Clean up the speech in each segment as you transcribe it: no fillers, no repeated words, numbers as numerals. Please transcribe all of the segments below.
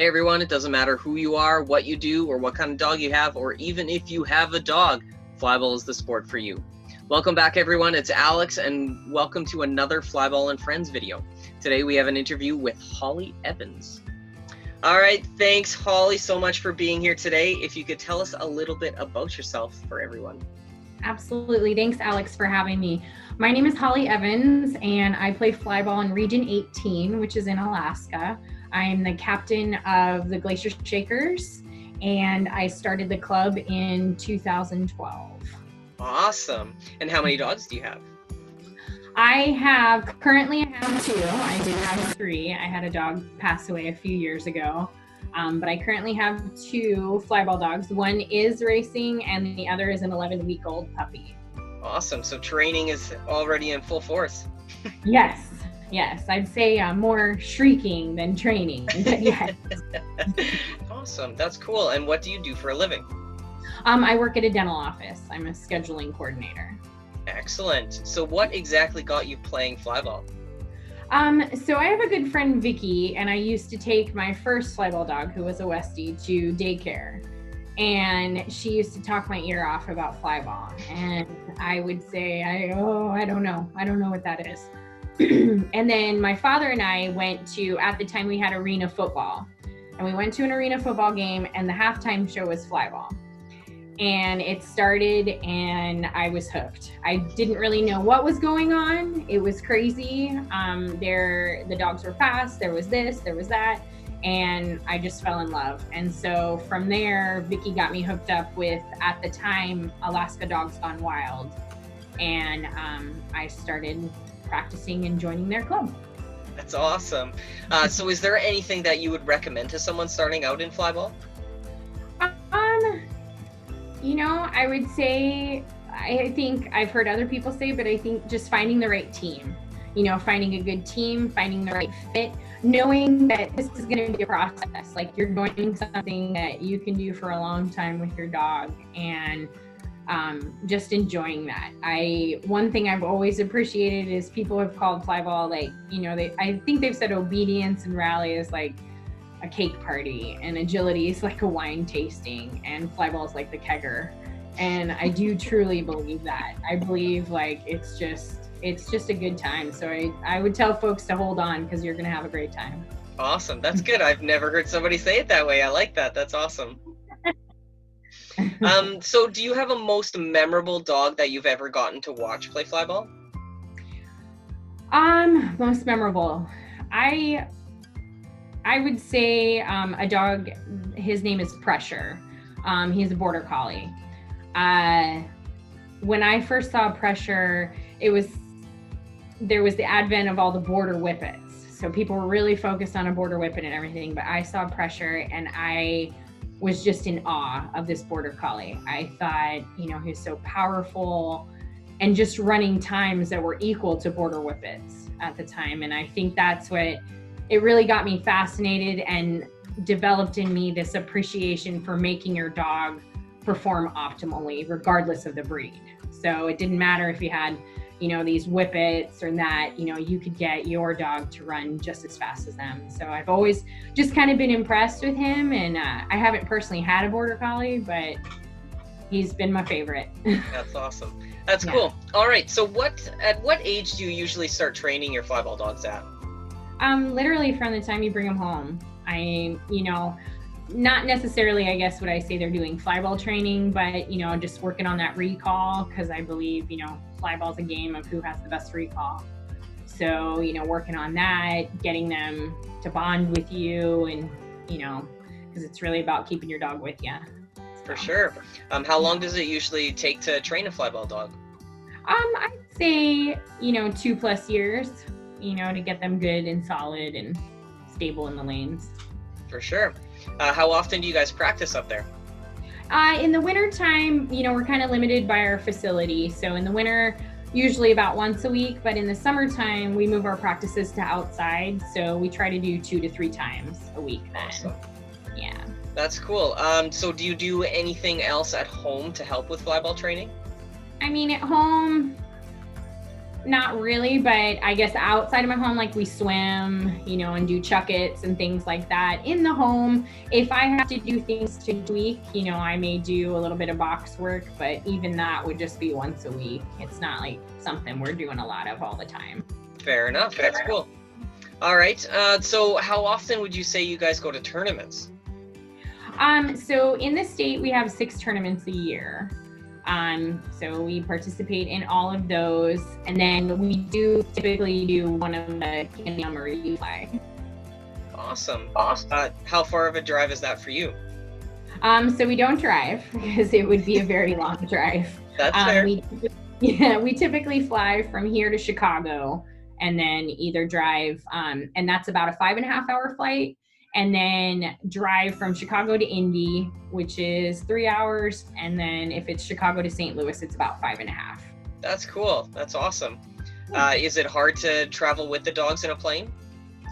everyone, it doesn't matter who you are, what you do, or what kind of dog you have, or even if you have a dog, Flyball is the sport for you. Welcome back, everyone. It's Alex, and welcome to another Flyball and Friends video. Today we have an interview with Holly Evans. All right, thanks, Holly, so much for being here today. If you could tell us a little bit about yourself for everyone. Absolutely. Thanks, Alex, for having me. My name is Holly Evans, and I play Flyball in Region 18, which is in Alaska. I'm the captain of the Glacier Shakers, and I started the club in 2012. Awesome. And how many dogs do you have? Currently I have two. I did have three. I had a dog pass away a few years ago. But I currently have two Flyball dogs. One is racing and the other is an 11-week-old puppy. Awesome. So training is already in full force. Yes. I'd say more shrieking than training. But yes. Awesome. That's cool. And what do you do for a living? I work at a dental office. I'm a scheduling coordinator. Excellent. So what exactly got you playing Flyball? So I have a good friend, Vicky, and I used to take my first Flyball dog, who was a Westie, to daycare. And she used to talk my ear off about Flyball. And I would say, I don't know what that is. And then my father and I went to, at the time we had arena football. And we went to an arena football game, and the halftime show was Flyball. And it started and I was hooked. I didn't really know what was going on. It was crazy. The dogs were fast. There was this, there was that. And I just fell in love. And so from there, Vicky got me hooked up with, at the time, Alaska Dogs Gone Wild. And I started practicing and joining their club. That's awesome. So is there anything that you would recommend to someone starting out in Flyball? I would say, I think I've heard other people say, but I think just finding the right team, finding a good team, finding the right fit, knowing that this is going to be a process. Like, you're doing something that you can do for a long time with your dog, and just enjoying that. One thing I've always appreciated is people have called Flyball, I think they've said obedience and rally is like a cake party, and agility is like a wine tasting, and Flyball is like the kegger. And I do truly believe that. I believe it's just a good time. So I would tell folks to hold on, because you're gonna have a great time. Awesome. That's good. I've never heard somebody say it that way. I like that. That's awesome. So do you have a most memorable dog that you've ever gotten to watch play Flyball? Most memorable. I would say a dog, his name is Pressure. He's a border collie. When I first saw Pressure, there was the advent of all the border whippets. So people were really focused on a border whippet and everything, but I saw Pressure and I was just in awe of this border collie. I thought, he was so powerful and just running times that were equal to border whippets at the time. And I think that's what it really got me fascinated and developed in me this appreciation for making your dog perform optimally, regardless of the breed. So it didn't matter if you had, these whippets or that, you could get your dog to run just as fast as them. So I've always just kind of been impressed with him. And I haven't personally had a border collie, but he's been my favorite. That's awesome. That's cool. All right. So at what age do you usually start training your Flyball dogs at? Literally from the time you bring them home. Not necessarily, I guess, would I say they're doing Flyball training, but, just working on that recall, because I believe, Flyball's a game of who has the best recall. So, working on that, getting them to bond with you, and, because it's really about keeping your dog with you. For sure. How long does it usually take to train a Flyball dog? I'd say, 2+ years, to get them good and solid and stable in the lanes. For sure. How often do you guys practice up there? In the winter time, we're kind of limited by our facility. So in the winter, usually about once a week, but in the summertime, we move our practices to outside. So we try to do 2 to 3 times a week then. Awesome. Yeah. That's cool. So do you do anything else at home to help with Flyball training? At home, Not really, but I guess outside of my home, like we swim, and do chuckets and things like that. In the home, if I have to do things to tweak, I may do a little bit of box work, but even that would just be once a week. It's not like something we're doing a lot of all the time. Fair enough. That's cool. All right. So how often would you say you guys go to tournaments? So in the state, we have 6 tournaments a year. So we participate in all of those, and then we do typically do one of the Canyon Marine flag. Awesome. How far of a drive is that for you? So we don't drive because it would be a very long drive. That's fair. We typically fly from here to Chicago and then either drive, and that's about a 5.5-hour flight. And then drive from Chicago to Indy, which is 3 hours. And then if it's Chicago to St. Louis, it's about 5.5. That's cool. That's awesome. Is it hard to travel with the dogs in a plane?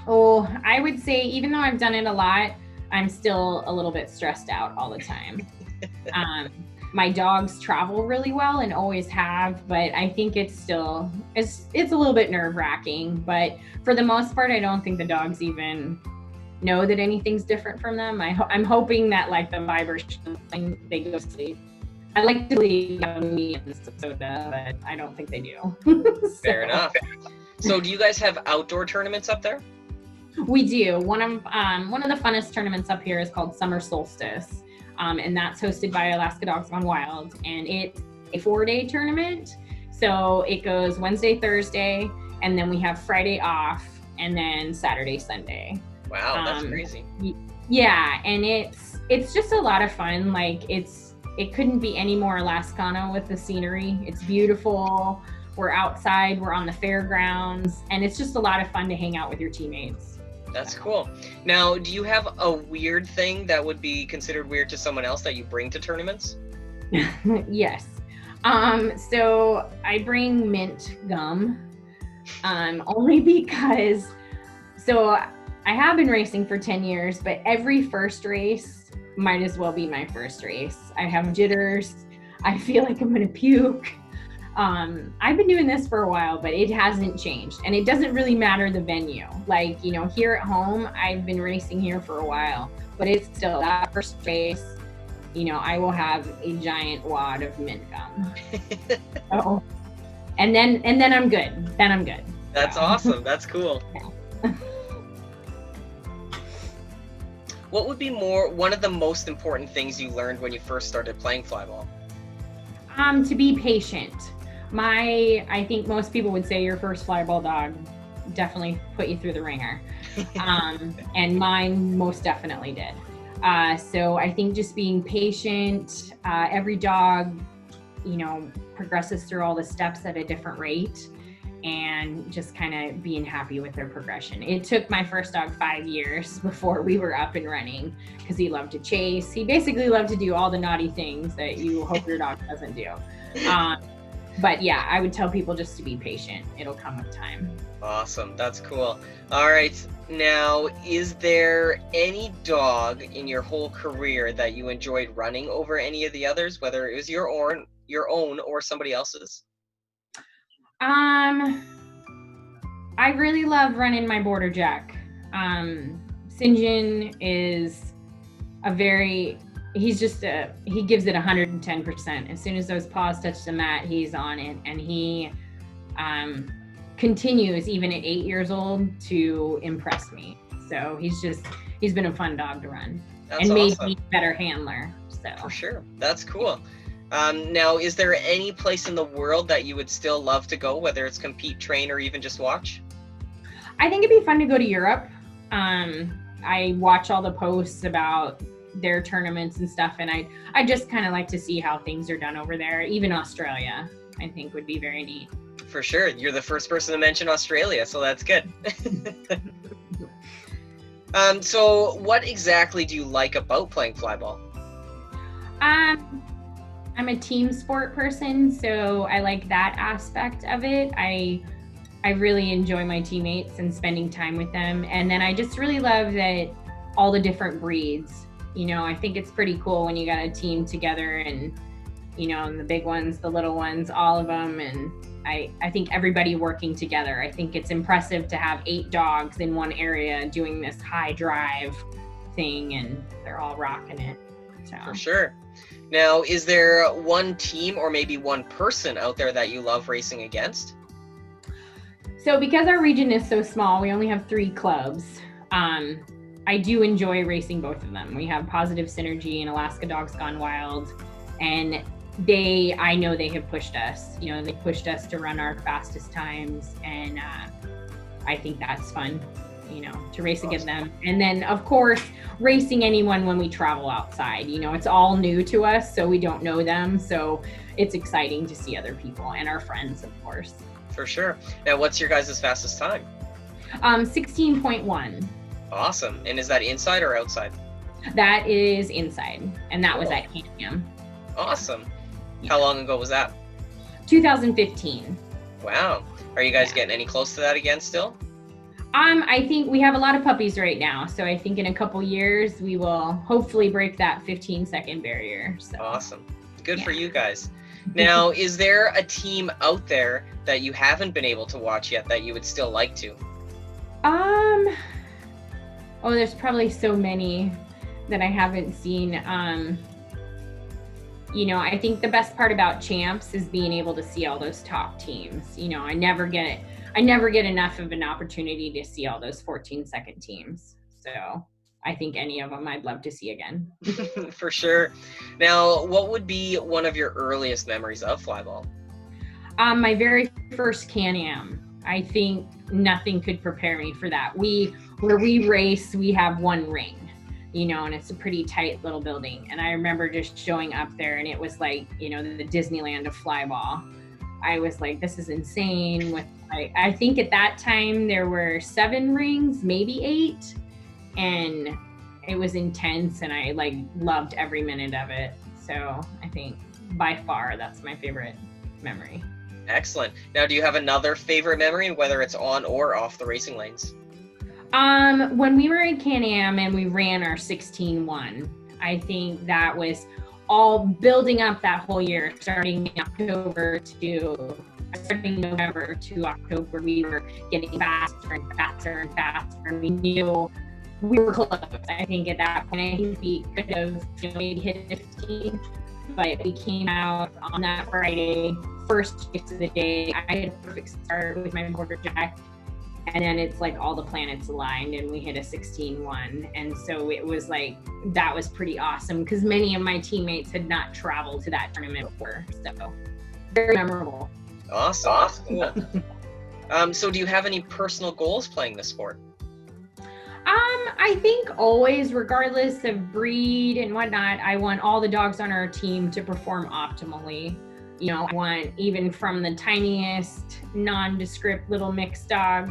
Oh, I would say even though I've done it a lot, I'm still a little bit stressed out all the time. My dogs travel really well and always have, but I think it's a little bit nerve-wracking. But for the most part, I don't think the dogs even know that anything's different from them. I'm hoping that like the vibration, they go to sleep. I like to leave me in soda, but I don't think they do. Fair enough. So do you guys have outdoor tournaments up there? We do. One of the funnest tournaments up here is called Summer Solstice, and that's hosted by Alaska Dogs Gone Wild, and it's a 4-day tournament. So it goes Wednesday, Thursday, and then we have Friday off, and then Saturday, Sunday. Wow, that's crazy. Yeah, and it's just a lot of fun. Like it couldn't be any more Alaskan with the scenery. It's beautiful. We're outside, we're on the fairgrounds, and it's just a lot of fun to hang out with your teammates. That's cool. Now, do you have a weird thing that would be considered weird to someone else that you bring to tournaments? Yes. So I bring mint gum, only because, I have been racing for 10 years, but every first race might as well be my first race. I have jitters. I feel like I'm going to puke. I've been doing this for a while, but it hasn't changed. And it doesn't really matter the venue. Like, here at home, I've been racing here for a while, but it's still that first race, I will have a giant wad of mint gum. So, and then I'm good. Then I'm good. That's awesome. That's cool. Yeah. What would be one of the most important things you learned when you first started playing flyball? To be patient. I think most people would say your first flyball dog definitely put you through the ringer. And mine most definitely did. So I think just being patient, every dog, progresses through all the steps at a different rate, and just kind of being happy with their progression. It took my first dog 5 years before we were up and running because he loved to chase. He basically loved to do all the naughty things that you hope your dog doesn't do. But yeah, I would tell people just to be patient. It'll come with time. Awesome. That's cool. All right. Now, is there any dog in your whole career that you enjoyed running over any of the others, whether it was your own or somebody else's? I really love running my Border Jack. Sinjin is he gives it 110%. As soon as those paws touch the mat, he's on it, and he continues even at 8 years old to impress me. So he's been a fun dog to run. That's and made awesome. me a better handler. So For sure. That's cool. Now, is there any place in the world that you would still love to go, whether it's compete, train, or even just watch? I think it'd be fun to go to Europe. I watch all the posts about their tournaments and stuff, and I just kind of like to see how things are done over there. Even Australia, I think, would be very neat. For sure. You're the first person to mention Australia, so that's good. So what exactly do you like about playing flyball? I'm a team sport person, so I like that aspect of it. I really enjoy my teammates and spending time with them. And then I just really love that all the different breeds. I think it's pretty cool when you got a team together and you know, and the big ones, the little ones, all of them. And I think everybody working together. I think it's impressive to have 8 dogs in one area doing this high drive thing, and they're all rocking it. So. For sure. Now, is there one team or maybe one person out there that you love racing against? So because our region is so small, we only have 3 clubs. I do enjoy racing both of them. We have Positive Synergy and Alaska Dogs Gone Wild, and I know they have pushed us. You know, they pushed us to run our fastest times, and I think that's fun, you know, to race against them. And then, of course, racing anyone when we travel outside. You know, it's all new to us, so we don't know them. So it's exciting to see other people and our friends, of course. For sure. Now, what's your guys' fastest time? 16.1. Awesome. And is that inside or outside? That is inside, and that was at Can-Am. Awesome. How long ago was that? 2015. Wow. Are you guys getting any close to that again still? I think we have a lot of puppies right now, so I think in a couple years we will hopefully break that 15-second barrier. So. Awesome. Good for you guys. Now, is there a team out there that you haven't been able to watch yet that you would still like to? There's probably so many that I haven't seen. You know, I think the best part about Champs is being able to see all those top teams. You know, I never get enough of an opportunity to see all those 14-second teams. So I think any of them I'd love to see again. For sure. Now, what would be one of your earliest memories of Flyball? My very first Can-Am. I think nothing could prepare me for that. Where we race, we have one ring, you know, and it's a pretty tight little building. And I remember just showing up there, and it was like, you know, the Disneyland of Flyball. I was like, this is insane. I think at that time there were 7 rings, maybe 8, and it was intense, and I loved every minute of it. So I think by far that's my favorite memory. Excellent. Now, do you have another favorite memory, whether it's on or off the racing lanes? When we were at Can-Am and we ran our 16-1, I think that was all building up that whole year, starting November to October. We were getting faster and faster and faster. We knew we were close. I think at that point, I think we could have maybe hit 15, but we came out on that Friday, first race of the day. I had a perfect start with my motor jack, and then it's like all the planets aligned and we hit a 16-1. And so it was like, that was pretty awesome because many of my teammates had not traveled to that tournament before. So very memorable. Awesome. Cool. So do you have any personal goals playing this sport? I think always, regardless of breed and whatnot, I want all the dogs on our team to perform optimally. You know, I want, even from the tiniest nondescript little mixed dog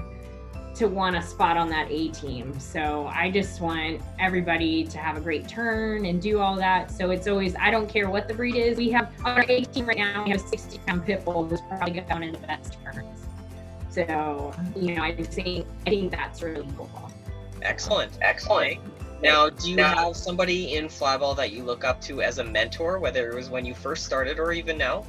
to want a spot on that A team. So I just want everybody to have a great turn and do all that. So it's always, I don't care what the breed is. We have on our A team right now, we have a 60-pound pit bull who's probably going in the best turns. So, you know, I think that's really cool. Excellent. Now, do you have somebody in Flyball that you look up to as a mentor, whether it was when you first started or even now?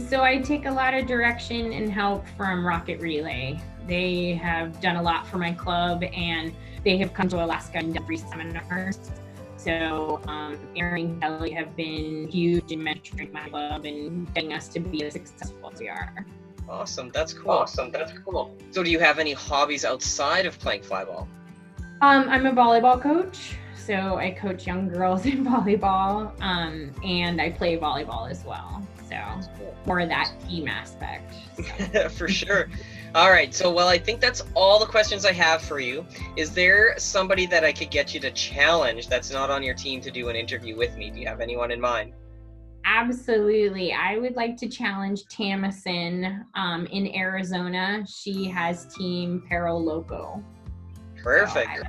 So I take a lot of direction and help from Rocket Relay. They have done a lot for my club, and they have come to Alaska and done free seminars. So Aaron and Kelly have been huge in mentoring my club and getting us to be as successful as we are. Awesome. That's cool. So do you have any hobbies outside of playing Flyball? I'm a volleyball coach. So I coach young girls in volleyball, and I play volleyball as well. So more of that team aspect. So. For sure. All right. So, well, I think that's all the questions I have for you. Is there somebody that I could get you to challenge that's not on your team to do an interview with me? Do you have anyone in mind? Absolutely. I would like to challenge Tamison in Arizona. She has Team Perro Loco. Perfect. So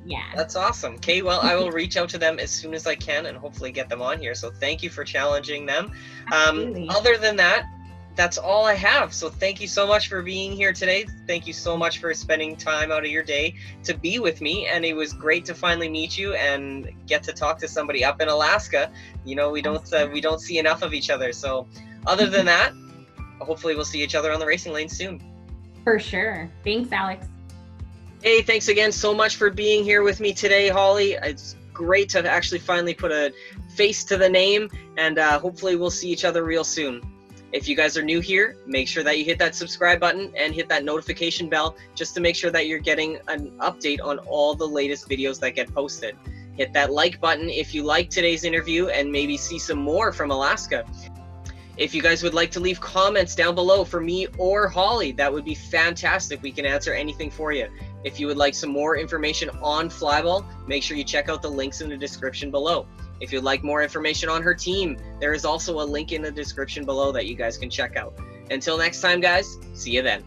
yeah. That's awesome. Okay, well, I will reach out to them as soon as I can and hopefully get them on here. So thank you for challenging them. Other than that, that's all I have. So thank you so much for being here today. Thank you so much for spending time out of your day to be with me. And it was great to finally meet you and get to talk to somebody up in Alaska. You know, we don't see enough of each other. So other than that, hopefully we'll see each other on the racing lane soon. For sure. Thanks, Alex. Hey, thanks again so much for being here with me today, Holly. It's great to actually finally put a face to the name, and hopefully we'll see each other real soon. If you guys are new here, make sure that you hit that subscribe button and hit that notification bell just to make sure that you're getting an update on all the latest videos that get posted. Hit that like button if you like today's interview and maybe see some more from Alaska. If you guys would like to leave comments down below for me or Holly, that would be fantastic. We can answer anything for you. If you would like some more information on Flyball, make sure you check out the links in the description below. If you'd like more information on her team, there is also a link in the description below that you guys can check out. Until next time, guys, see you then.